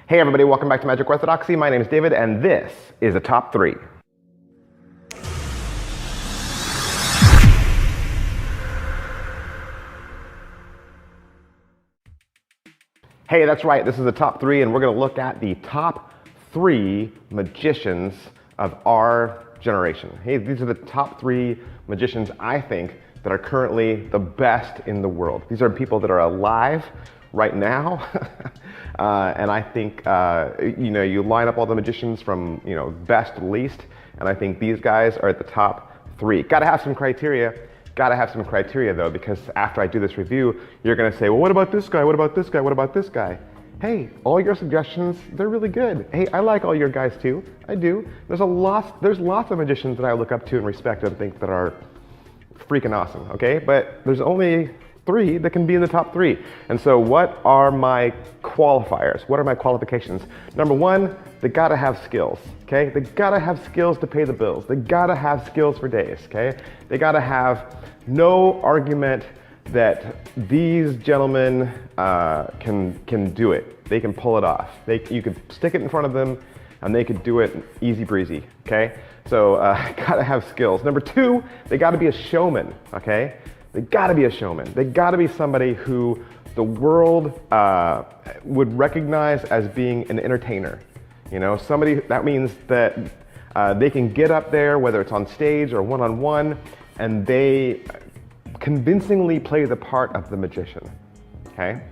Hey everybody, welcome back to Magic Orthodoxy. My name is David and this is the top 3. Hey, that's right, this is the top 3 and we're going to look at the top 3 magicians of our generation. Hey, these are the top 3 magicians I think that are currently the best in the world. These are people that are alive right now. And I think, you line up all the magicians from, best to least, and I think these guys are at the top 3. Gotta have some criteria though, because after I do this review, you're gonna say, well, what about this guy? What about this guy? What about this guy? Hey, all your suggestions, they're really good. Hey, I like all your guys too. I do. There's lots of magicians that I look up to and respect and think that are freaking awesome, okay? But there's only 3 that can be in the top 3. And so what are my qualifiers? What are my qualifications? Number 1, they gotta have skills, okay? They gotta have skills to pay the bills. They gotta have skills for days, okay? They gotta have no argument that these gentlemen can do it. They can pull it off. You could stick it in front of them and they could do it easy breezy, okay? So gotta have skills. Number 2, they gotta be a showman, okay? They gotta be a showman. They gotta be somebody who the world would recognize as being an entertainer. Somebody, that means that they can get up there, whether it's on stage or one-on-one, and they convincingly play the part of the magician, okay?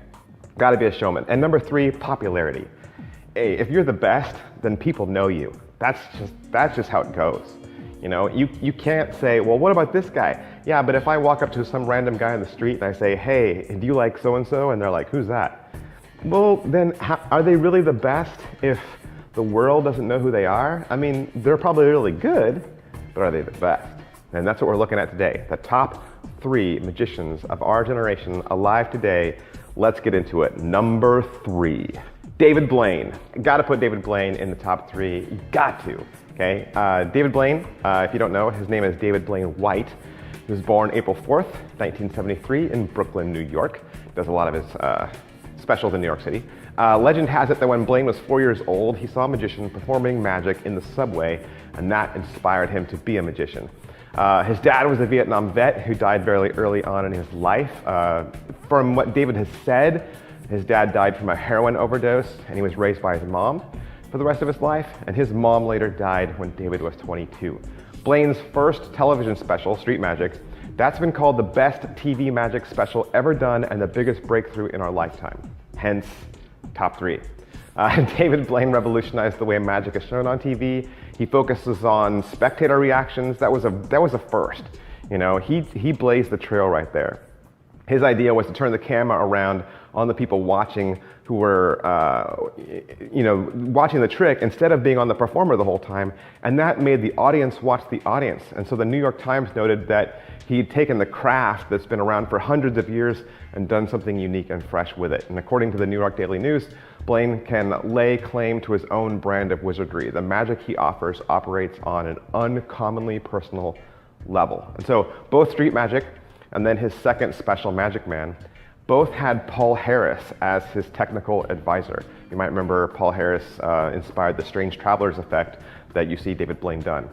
Gotta be a showman. And number 3, popularity. Hey, if you're the best, then people know you. That's just how it goes. You can't say, well, what about this guy? Yeah, but if I walk up to some random guy on the street and I say, hey, do you like so-and-so? And they're like, who's that? Well, then are they really the best if the world doesn't know who they are? I mean, they're probably really good, but are they the best? And that's what we're looking at today. The top 3 magicians of our generation alive today. Let's get into it. Number 3, David Blaine. Got to put David Blaine in the top 3. You got to. Okay, David Blaine, if you don't know, his name is David Blaine White. He was born April 4th, 1973 in Brooklyn, New York. Does a lot of his specials in New York City. Legend has it that when Blaine was 4 years old, he saw a magician performing magic in the subway, and that inspired him to be a magician. His dad was a Vietnam vet who died very early on in his life. From what David has said, his dad died from a heroin overdose, and he was raised by his mom for the rest of his life, and his mom later died when David was 22. Blaine's first television special, Street Magic, that's been called the best TV magic special ever done and the biggest breakthrough in our lifetime. Hence, top 3. David Blaine revolutionized the way magic is shown on TV. He focuses on spectator reactions. That was a first. He blazed the trail right there. His idea was to turn the camera around on the people watching who were, watching the trick instead of being on the performer the whole time. And that made the audience watch the audience. And so the New York Times noted that he'd taken the craft that's been around for hundreds of years and done something unique and fresh with it. And according to the New York Daily News, Blaine can lay claim to his own brand of wizardry. The magic he offers operates on an uncommonly personal level. And so both Street Magic and then his second special, Magic Man, both had Paul Harris as his technical advisor. You might remember Paul Harris inspired the Strange Travelers effect that you see David Blaine done.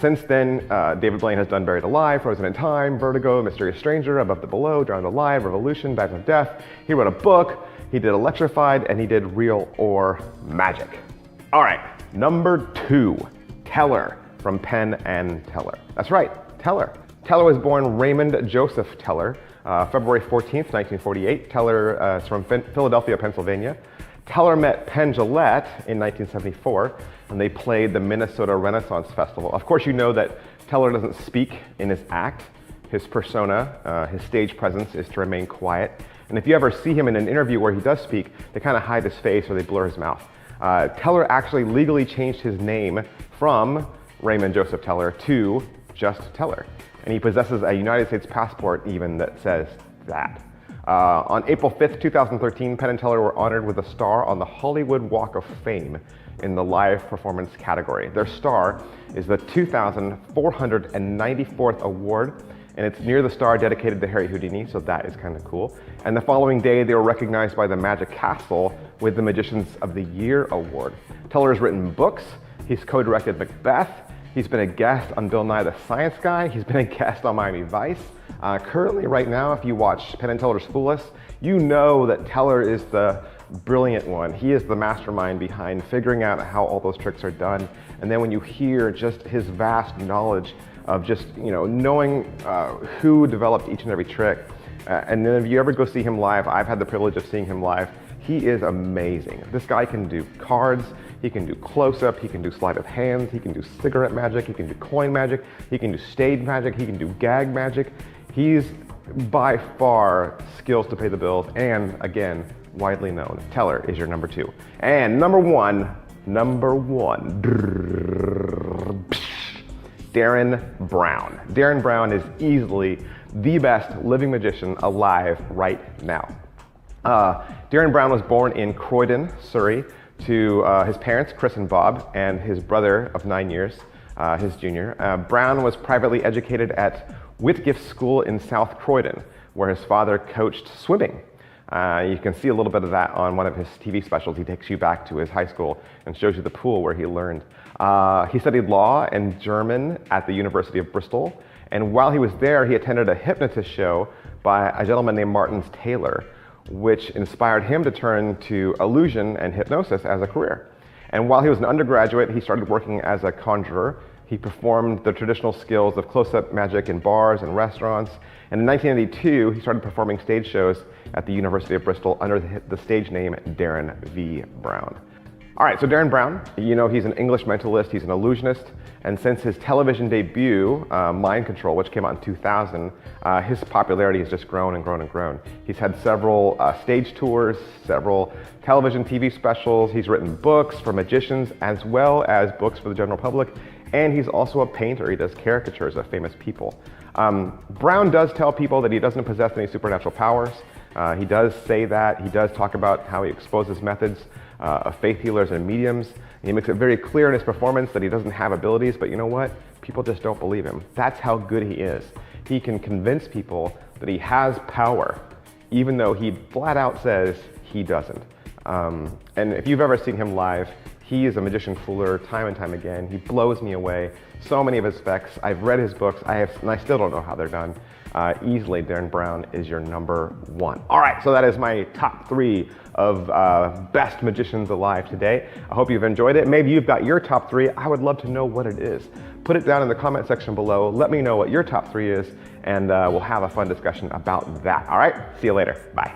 Since then, David Blaine has done Buried Alive, Frozen in Time, Vertigo, Mysterious Stranger, Above the Below, Drowned Alive, Revolution, Dive of Death. He wrote a book, he did Electrified, and he did Real or Magic. All right, number 2, Teller from Penn and Teller. That's right, Teller. Teller was born Raymond Joseph Teller, February 14th, 1948. Teller is from Philadelphia, Pennsylvania. Teller met Penn Jillette in 1974, and they played the Minnesota Renaissance Festival. Of course, you know that Teller doesn't speak in his act. His persona, his stage presence is to remain quiet. And if you ever see him in an interview where he does speak, they kind of hide his face or they blur his mouth. Teller actually legally changed his name from Raymond Joseph Teller to just Teller. And he possesses a United States passport even that says that. On April 5th, 2013, Penn and Teller were honored with a star on the Hollywood Walk of Fame in the live performance category. Their star is the 2,494th award and it's near the star dedicated to Harry Houdini, so that is kind of cool. And the following day, they were recognized by the Magic Castle with the Magicians of the Year award. Teller has written books, he's co-directed Macbeth, he's been a guest on Bill Nye the Science Guy, he's been a guest on Miami Vice. Currently, right now, if you watch Penn and Teller's Fool Us, you know that Teller is the brilliant one. He is the mastermind behind figuring out how all those tricks are done. And then when you hear just his vast knowledge of just, knowing who developed each and every trick, and then if you ever go see him live, I've had the privilege of seeing him live, he is amazing. This guy can do cards, he can do close-up, he can do sleight of hands, he can do cigarette magic, he can do coin magic, he can do stage magic, he can do gag magic. He's by far skills to pay the bills, and again, widely known. Teller is your number 2. And number one, Derren Brown. Derren Brown is easily the best living magician alive right now. Derren Brown was born in Croydon, Surrey, to his parents, Chris and Bob, and his brother of 9 years, his junior. Brown was privately educated at Whitgift School in South Croydon, where his father coached swimming. You can see a little bit of that on one of his TV specials. He takes you back to his high school and shows you the pool where he learned. He studied law and German at the University of Bristol. And while he was there, he attended a hypnotist show by a gentleman named Martin Taylor, which inspired him to turn to illusion and hypnosis as a career. And while he was an undergraduate, he started working as a conjurer. He performed the traditional skills of close-up magic in bars and restaurants. And in 1982, he started performing stage shows at the University of Bristol under the stage name Derren V. Brown. All right, so Derren Brown, he's an English mentalist, he's an illusionist, and since his television debut, Mind Control, which came out in 2000, his popularity has just grown and grown and grown. He's had several stage tours, several television TV specials, he's written books for magicians as well as books for the general public, and he's also a painter. He does caricatures of famous people. Brown does tell people that he doesn't possess any supernatural powers. He does say that. He does talk about how he exposes methods of faith healers and mediums. And he makes it very clear in his performance that he doesn't have abilities, but you know what? People just don't believe him. That's how good he is. He can convince people that he has power, even though he flat out says he doesn't. And if you've ever seen him live, he is a magician fooler time and time again. He blows me away. So many of his effects. I've read his books, and I still don't know how they're done. Easily, Derren Brown is your number 1. All right, so that is my top 3 of best magicians alive today. I hope you've enjoyed it. Maybe you've got your top 3. I would love to know what it is. Put it down in the comment section below. Let me know what your top 3 is, and we'll have a fun discussion about that. All right, see you later. Bye.